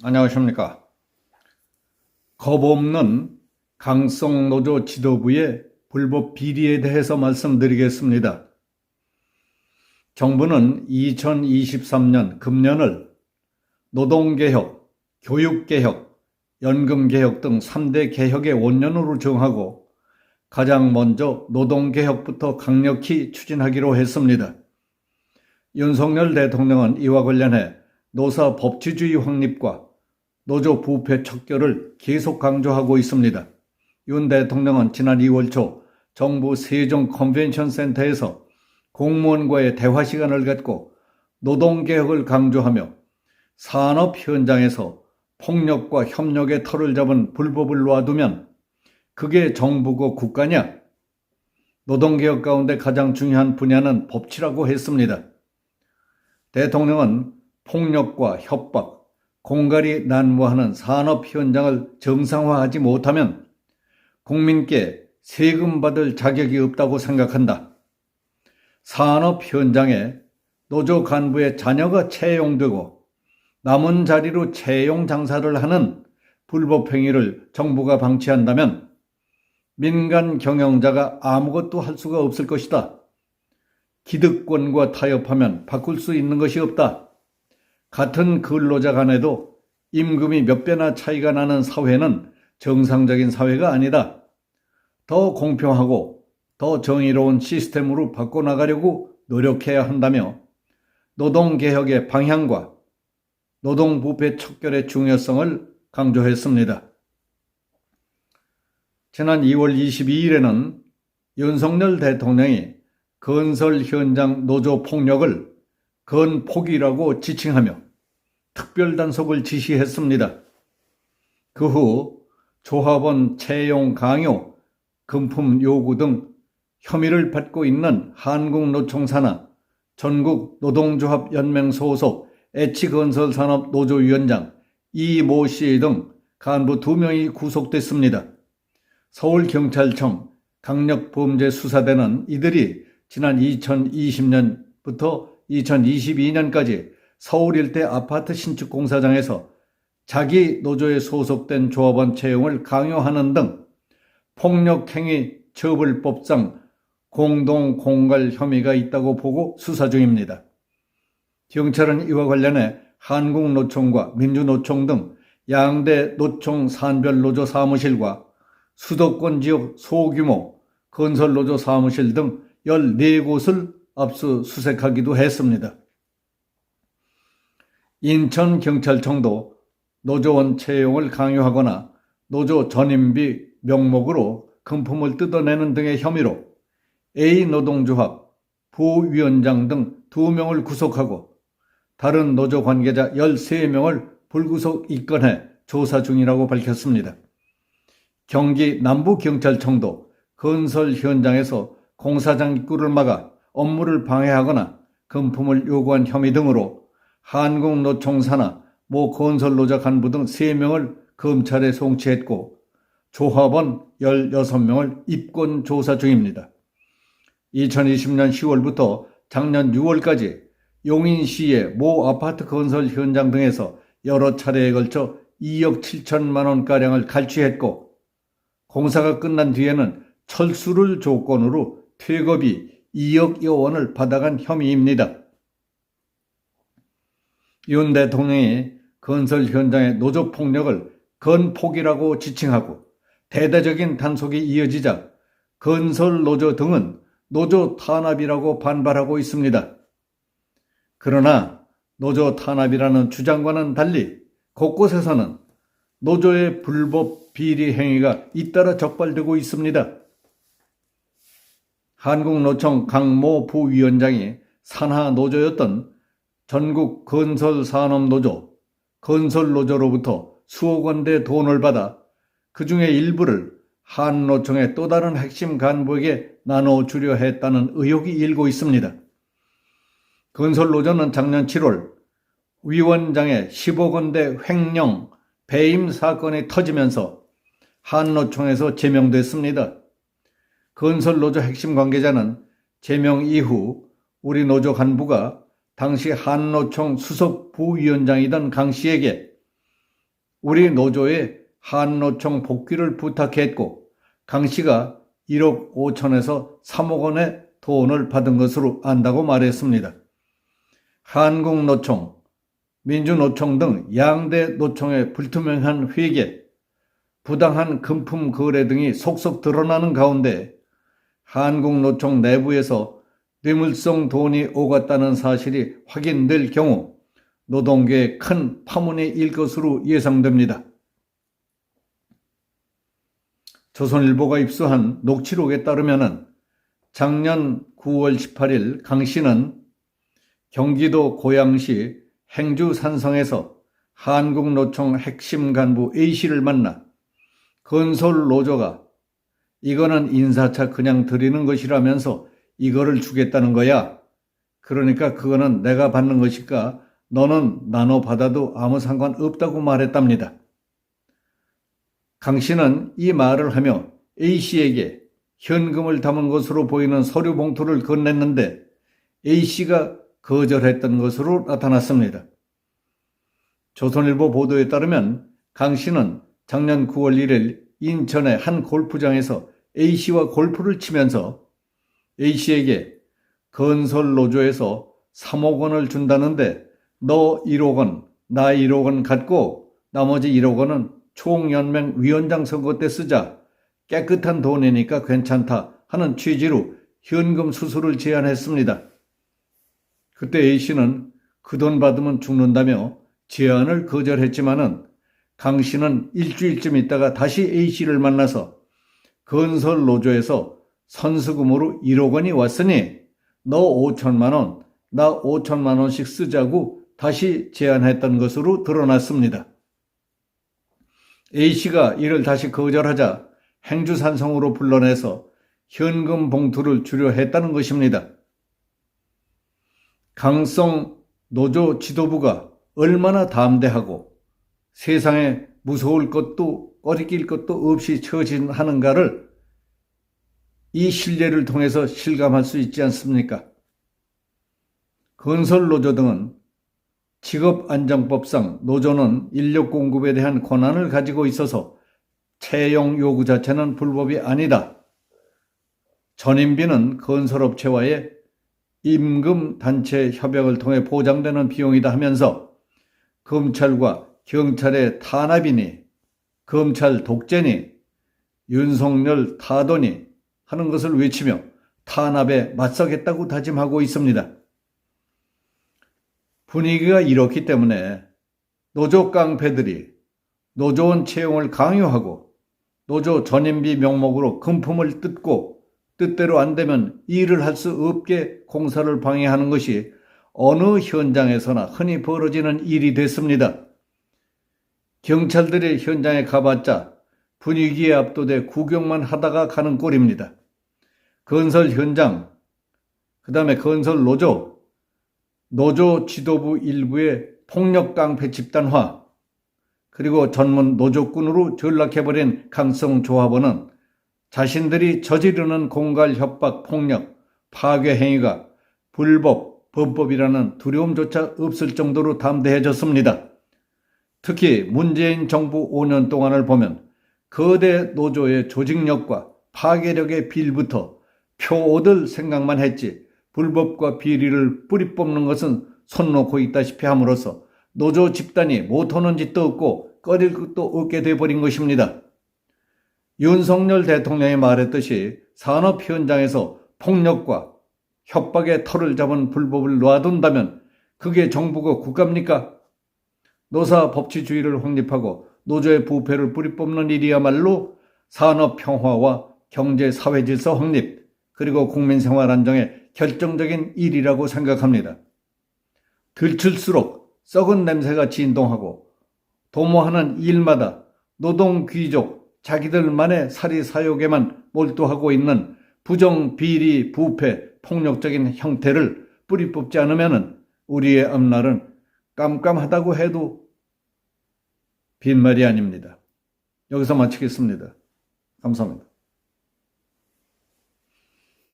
안녕하십니까. 겁없는 강성노조 지도부의 불법 비리에 대해서 말씀드리겠습니다. 정부는 2023년 금년을 노동개혁, 교육개혁, 연금개혁 등 3대 개혁의 원년으로 정하고 가장 먼저 노동개혁부터 강력히 추진하기로 했습니다. 윤석열 대통령은 이와 관련해 노사 법치주의 확립과 노조 부패 척결을 계속 강조하고 있습니다. 윤 대통령은 지난 2월 초 정부 세종 컨벤션 센터에서 공무원과의 대화 시간을 갖고 노동개혁을 강조하며 산업 현장에서 폭력과 협력의 털을 잡은 불법을 놔두면 그게 정부고 국가냐? 노동개혁 가운데 가장 중요한 분야는 법치라고 했습니다. 대통령은 폭력과 협박, 공갈이 난무하는 산업 현장을 정상화하지 못하면 국민께 세금 받을 자격이 없다고 생각한다. 산업 현장에 노조 간부의 자녀가 채용되고 남은 자리로 채용 장사를 하는 불법 행위를 정부가 방치한다면 민간 경영자가 아무것도 할 수가 없을 것이다. 기득권과 타협하면 바꿀 수 있는 것이 없다. 같은 근로자 간에도 임금이 몇 배나 차이가 나는 사회는 정상적인 사회가 아니다. 더 공평하고 더 정의로운 시스템으로 바꿔나가려고 노력해야 한다며 노동개혁의 방향과 노동부패 척결의 중요성을 강조했습니다. 지난 2월 22일에는 윤석열 대통령이 건설 현장 노조 폭력을 건폭이라고 지칭하며 특별단속을 지시했습니다. 그 후 조합원 채용 강요, 금품 요구 등 혐의를 받고 있는 한국노총 산하 전국노동조합연맹 소속 H건설산업노조위원장 이모 씨 등 간부 2명이 구속됐습니다. 서울경찰청 강력범죄수사대는 이들이 지난 2020년부터 2022년까지 서울 일대 아파트 신축 공사장에서 자기 노조에 소속된 조합원 채용을 강요하는 등 폭력행위 처벌법상 공동공갈 혐의가 있다고 보고 수사 중입니다. 경찰은 이와 관련해 한국노총과 민주노총 등 양대 노총 산별노조 사무실과 수도권 지역 소규모 건설노조 사무실 등 14곳을 압수수색하기도 했습니다. 인천경찰청도 노조원 채용을 강요하거나 노조 전임비 명목으로 금품을 뜯어내는 등의 혐의로 A노동조합 부위원장 등 2명을 구속하고 다른 노조 관계자 13명을 불구속 입건해 조사 중이라고 밝혔습니다. 경기 남부경찰청도 건설 현장에서 공사장 입구를 막아 업무를 방해하거나 금품을 요구한 혐의 등으로 한국노총 산하 모 건설노조 간부 등 3명을 검찰에 송치했고 조합원 16명을 입건 조사 중입니다. 2020년 10월부터 작년 6월까지 용인시의 모 아파트 건설 현장 등에서 여러 차례에 걸쳐 2억 7천만 원가량을 갈취했고 공사가 끝난 뒤에는 철수를 조건으로 퇴거비 2억여 원을 받아간 혐의입니다. 윤 대통령이 건설 현장의 노조 폭력을 건폭이라고 지칭하고 대대적인 단속이 이어지자 건설 노조 등은 노조 탄압이라고 반발하고 있습니다. 그러나 노조 탄압이라는 주장과는 달리 곳곳에서는 노조의 불법 비리 행위가 잇따라 적발되고 있습니다. 한국노총 강모 부위원장이 산하 노조였던 전국 건설산업노조, 건설노조로부터 수억 원대 돈을 받아 그 중에 일부를 한노총의 또 다른 핵심 간부에게 나눠주려 했다는 의혹이 일고 있습니다. 건설노조는 작년 7월 위원장의 10억 원대 횡령, 배임 사건이 터지면서 한노총에서 제명됐습니다. 건설노조 핵심 관계자는 제명 이후 우리 노조 간부가 당시 한노총 수석 부위원장이던 강 씨에게 우리 노조에 한노총 복귀를 부탁했고 강 씨가 1억 5천에서 3억 원의 돈을 받은 것으로 안다고 말했습니다. 한국노총, 민주노총 등 양대 노총의 불투명한 회계, 부당한 금품 거래 등이 속속 드러나는 가운데 한국노총 내부에서 뇌물성 돈이 오갔다는 사실이 확인될 경우 노동계에 큰 파문이 일 것으로 예상됩니다. 조선일보가 입수한 녹취록에 따르면 작년 9월 18일 강 씨는 경기도 고양시 행주 산성에서 한국노총 핵심 간부 A씨를 만나 건설노조가 이거는 인사차 그냥 드리는 것이라면서 이거를 주겠다는 거야. 그러니까 그거는 내가 받는 것이니까 너는 나눠 받아도 아무 상관없다고 말했답니다. 강 씨는 이 말을 하며 A씨에게 현금을 담은 것으로 보이는 서류 봉투를 건넸는데 A씨가 거절했던 것으로 나타났습니다. 조선일보 보도에 따르면 강 씨는 작년 9월 1일 인천의 한 골프장에서 A씨와 골프를 치면서 A씨에게 건설노조에서 3억 원을 준다는데 너 1억 원, 나 1억 원 갖고 나머지 1억 원은 총연맹 위원장 선거 때 쓰자. 깨끗한 돈이니까 괜찮다 하는 취지로 현금 수수를 제안했습니다. 그때 A씨는 그 돈 받으면 죽는다며 제안을 거절했지만은 강 씨는 일주일쯤 있다가 다시 A씨를 만나서 건설노조에서 선수금으로 1억 원이 왔으니 너 5천만 원, 나 5천만 원씩 쓰자고 다시 제안했던 것으로 드러났습니다. A씨가 이를 다시 거절하자 행주산성으로 불러내서 현금 봉투를 주려 했다는 것입니다. 강성 노조 지도부가 얼마나 담대하고 세상에 무서울 것도 꺼리낄 것도 없이 처신하는가를 이 실례를 통해서 실감할 수 있지 않습니까? 건설노조 등은 직업안정법상 노조는 인력 공급에 대한 권한을 가지고 있어서 채용 요구 자체는 불법이 아니다. 전임비는 건설업체와의 임금단체 협약을 통해 보장되는 비용이다 하면서 검찰과 경찰의 탄압이니 검찰 독재니 윤석열 타도니 하는 것을 외치며 탄압에 맞서겠다고 다짐하고 있습니다. 분위기가 이렇기 때문에 노조 깡패들이 노조원 채용을 강요하고 노조 전임비 명목으로 금품을 뜯고 뜻대로 안 되면 일을 할 수 없게 공사를 방해하는 것이 어느 현장에서나 흔히 벌어지는 일이 됐습니다. 경찰들이 현장에 가봤자 분위기에 압도돼 구경만 하다가 가는 꼴입니다. 건설 현장, 그 다음에 건설 노조, 노조 지도부 일부의 폭력 깡패 집단화, 그리고 전문 노조꾼으로 전락해버린 강성조합원은 자신들이 저지르는 공갈, 협박, 폭력, 파괴 행위가 불법, 범법이라는 두려움조차 없을 정도로 담대해졌습니다. 특히 문재인 정부 5년 동안을 보면 거대 노조의 조직력과 파괴력의 빌부터 표 얻을 생각만 했지 불법과 비리를 뿌리 뽑는 것은 손 놓고 있다시피 함으로써 노조 집단이 못하는 짓도 없고 꺼릴 것도 없게 돼버린 것입니다. 윤석열 대통령이 말했듯이 산업 현장에서 폭력과 협박의 털을 잡은 불법을 놔둔다면 그게 정부가 국가입니까? 노사 법치주의를 확립하고 노조의 부패를 뿌리 뽑는 일이야말로 산업 평화와 경제 사회 질서 확립 그리고 국민 생활 안정에 결정적인 일이라고 생각합니다. 들칠수록 썩은 냄새가 진동하고 도모하는 일마다 노동 귀족 자기들만의 사리사욕에만 몰두하고 있는 부정, 비리, 부패, 폭력적인 형태를 뿌리 뽑지 않으면 우리의 앞날은 깜깜하다고 해도 빈말이 아닙니다. 여기서 마치겠습니다. 감사합니다.